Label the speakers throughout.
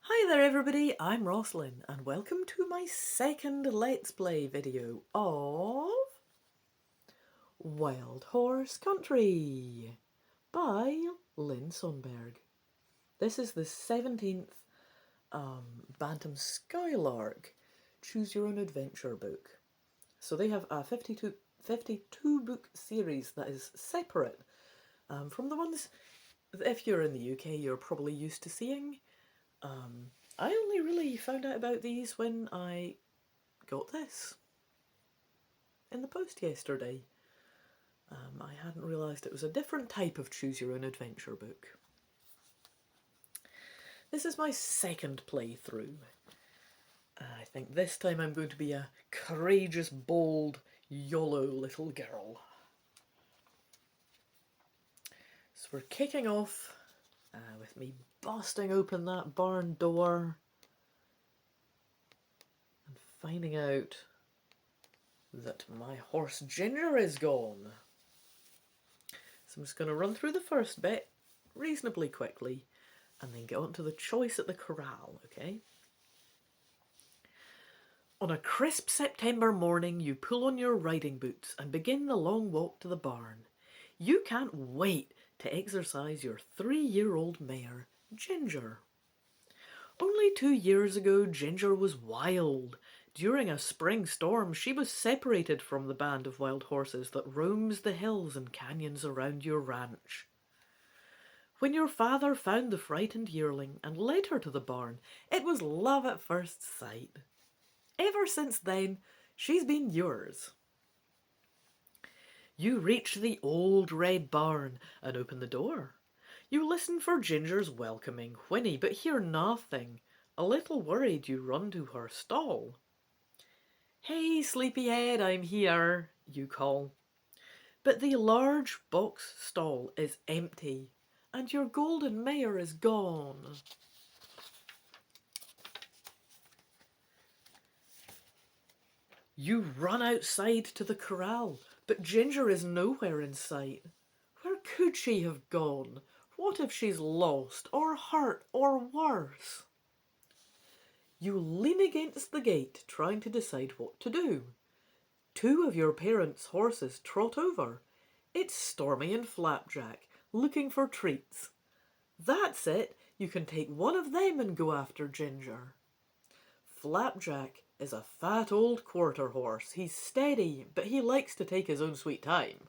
Speaker 1: Hi there everybody, I'm Roslyn and welcome to my second Let's Play video of Wild Horse Country by Lynn Sonberg. This is the 17th Bantam-Skylark Choose Your Own Adventure book. So they have a 52 book series that is separate from the ones that if you're in the UK you're probably used to seeing. I only really found out about these when I got this in the post yesterday. I hadn't realised it was a different type of choose your own adventure book. This is my second playthrough. I think this time I'm going to be a courageous, bold, YOLO little girl. So we're kicking off with me busting open that barn door and finding out that my horse Ginger is gone. So I'm just going to run through the first bit reasonably quickly and then get on to the choice at the corral, okay? On a crisp September morning, you pull on your riding boots and begin the long walk to the barn. You can't wait to exercise your 3-year-old mare, Ginger. Only 2 years ago, Ginger was wild. During a spring storm, she was separated from the band of wild horses that roams the hills and canyons around your ranch. When your father found the frightened yearling and led her to the barn, it was love at first sight. Ever since then, she's been yours. You reach the old red barn and open the door. You listen for Ginger's welcoming whinny, but hear nothing. A little worried, you run to her stall. "Hey, sleepyhead, I'm here," you call. But the large box stall is empty, and your golden mare is gone. You run outside to the corral, but Ginger is nowhere in sight. Where could she have gone? What if she's lost, or hurt, or worse? You lean against the gate, trying to decide what to do. 2 of your parents' horses trot over. It's Stormy and Flapjack, looking for treats. That's it, you can take one of them and go after Ginger. Flapjack is a fat old quarter horse. He's steady, but he likes to take his own sweet time.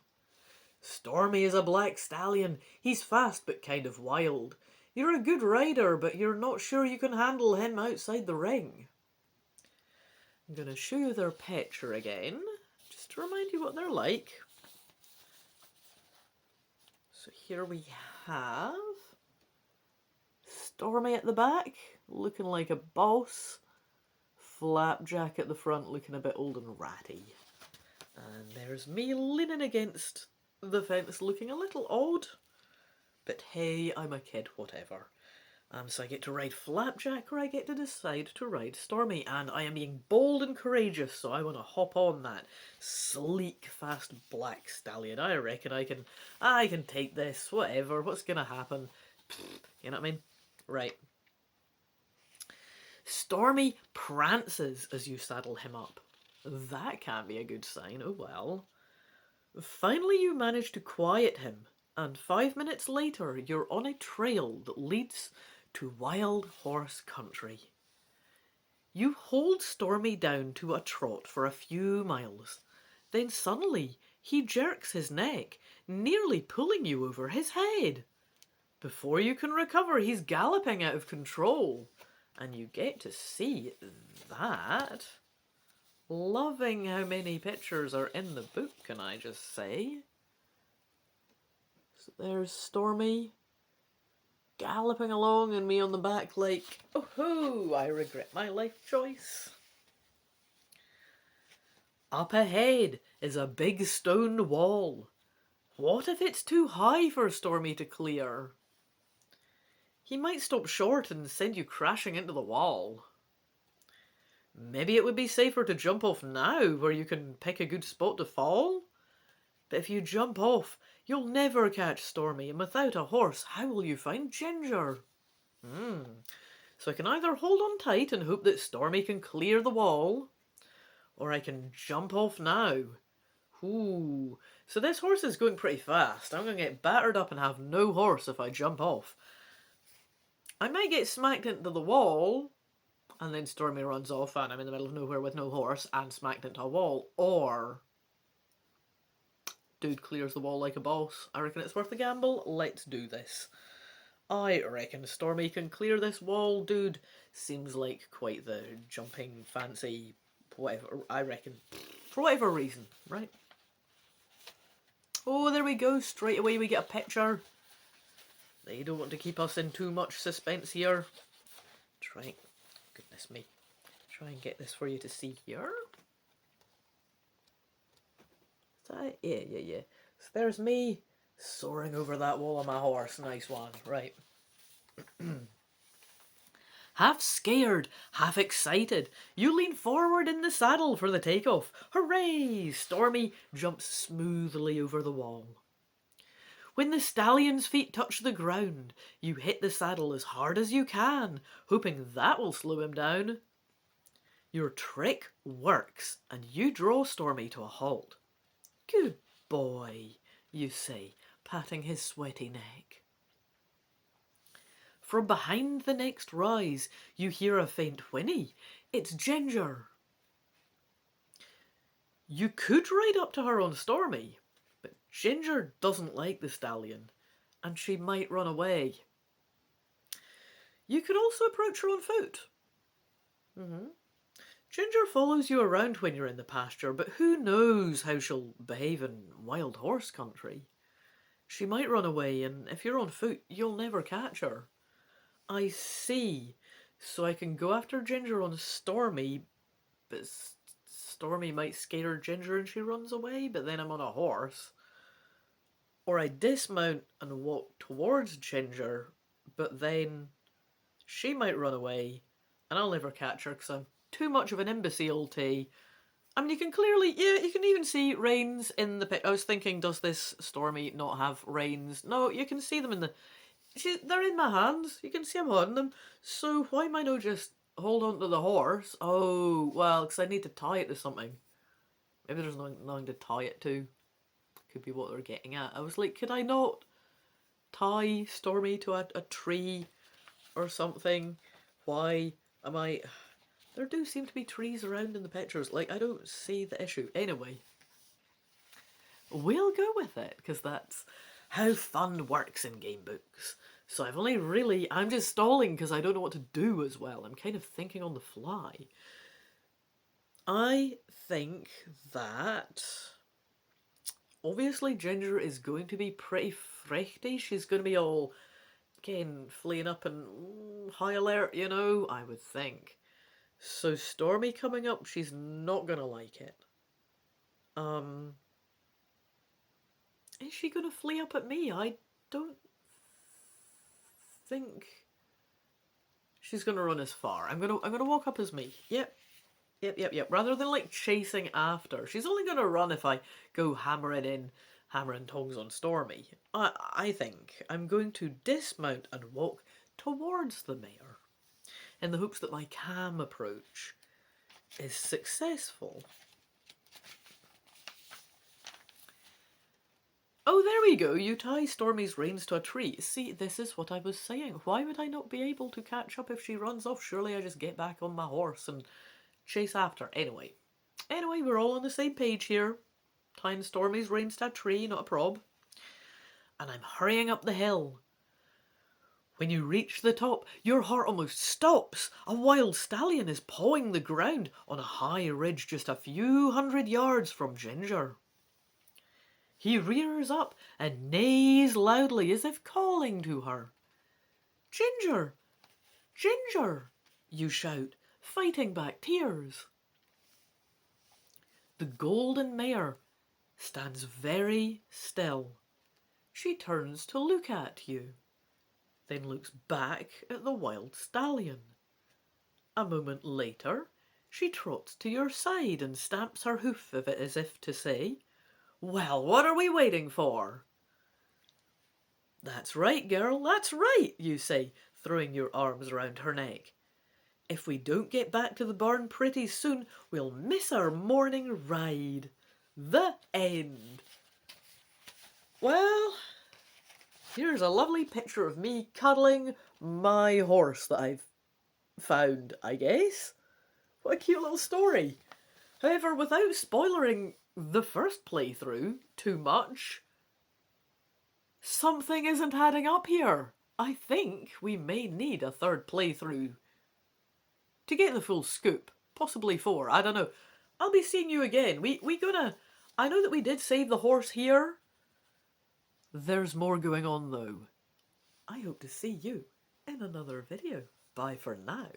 Speaker 1: Stormy is a black stallion. He's fast but kind of wild. You're a good rider, but you're not sure you can handle him outside the ring. I'm going to show you their picture again, just to remind you what they're like. So here we have Stormy at the back, looking like a boss. Flapjack at the front, looking a bit old and ratty. And there's me leaning against the fence, looking a little odd. But hey, I'm a kid, whatever. So I get to ride Flapjack, or I get to decide to ride Stormy. And I am being bold and courageous, so I want to hop on that sleek, fast black stallion. I reckon I can take this, whatever. What's going to happen? You know what I mean? Right. Stormy prances as you saddle him up. That can't be a good sign, oh well. Finally you manage to quiet him, and 5 minutes later you're on a trail that leads to Wild Horse Country. You hold Stormy down to a trot for a few miles. Then suddenly he jerks his neck, nearly pulling you over his head. Before you can recover, he's galloping out of control. And you get to see that. Loving how many pictures are in the book, can I just say. So there's Stormy galloping along and me on the back like, oh ho, I regret my life choice. Up ahead is a big stone wall. What if it's too high for Stormy to clear? He might stop short and send you crashing into the wall. Maybe it would be safer to jump off now, where you can pick a good spot to fall. But if you jump off, you'll never catch Stormy, and without a horse, how will you find Ginger? So I can either hold on tight and hope that Stormy can clear the wall, or I can jump off now. Ooh. So this horse is going pretty fast. I'm going to get battered up and have no horse if I jump off. I might get smacked into the wall, and then Stormy runs off and I'm in the middle of nowhere with no horse and smacked into a wall. Or dude clears the wall like a boss. I reckon it's worth a gamble. Let's do this. I reckon Stormy can clear this wall. Dude seems like quite the jumping fancy whatever, I reckon. For whatever reason, right? Oh, there we go. Straight away we get a picture. They don't want to keep us in too much suspense here. Goodness me. Try and get this for you to see here. Is that it? Yeah. So there's me soaring over that wall on my horse. Nice one. Right. Half scared, half excited, you lean forward in the saddle for the takeoff. Hooray! Stormy jumps smoothly over the wall. When the stallion's feet touch the ground, you hit the saddle as hard as you can, hoping that will slow him down. Your trick works, and you draw Stormy to a halt. Good boy, you say, patting his sweaty neck. From behind the next rise, you hear a faint whinny. It's Ginger. You could ride up to her on Stormy, but Ginger doesn't like the stallion, and she might run away. You could also approach her on foot. Ginger follows you around when you're in the pasture, but who knows how she'll behave in wild horse country. She might run away, and if you're on foot, you'll never catch her. I see. So I can go after Ginger on Stormy, but Stormy might scare Ginger and she runs away, but then I'm on a horse. Or I dismount and walk towards Ginger, but then she might run away and I'll never catch her because I'm too much of an imbecile to... I mean, you can clearly... Yeah, you can even see reins in the pit. I was thinking, does this Stormy not have reins? No, you can see them in the... They're in my hands. You can see I'm holding them. So why am I not just hold on to the horse? Oh, well, because I need to tie it to something. Maybe there's nothing to tie it to. Could be what they're getting at. I was like, could I not tie Stormy to a tree or something? Why am I... There do seem to be trees around in the pictures. Like, I don't see the issue. Anyway, we'll go with it, because that's how fun works in game books. So I'm just stalling because I don't know what to do as well. I'm kind of thinking on the fly. I think that obviously Ginger is going to be pretty frechty. She's going to be all, again, fleeing up and high alert, you know, I would think. So Stormy coming up, she's not going to like it. Is she going to flee up at me? I don't think she's going to run as far. I'm going to walk up as me. Yep. Rather than like chasing after. She's only going to run if I go hammering tongs on Stormy. I think I'm going to dismount and walk towards the mare in the hopes that my calm approach is successful. Oh, there we go. You tie Stormy's reins to a tree. See, this is what I was saying. Why would I not be able to catch up if she runs off? Surely I just get back on my horse and chase after. Anyway, we're all on the same page here. Tying Stormy's reins to a tree, not a prob. And I'm hurrying up the hill. When you reach the top, your heart almost stops. A wild stallion is pawing the ground on a high ridge just a few hundred yards from Ginger. He rears up and neighs loudly as if calling to her. Ginger! Ginger! You shout, fighting back tears. The golden mare stands very still. She turns to look at you, then looks back at the wild stallion. A moment later, she trots to your side and stamps her hoof of it as if to say, well, what are we waiting for? That's right, girl, that's right, you say, throwing your arms around her neck. If we don't get back to the barn pretty soon, we'll miss our morning ride. The end. Well, here's a lovely picture of me cuddling my horse that I've found, I guess. What a cute little story. However, without spoiling the first playthrough too much, something isn't adding up here. I think we may need a third playthrough to get the full scoop. Possibly 4, I don't know. I'll be seeing you again. I know that we did save the horse here. There's more going on though. I hope to see you in another video. Bye for now.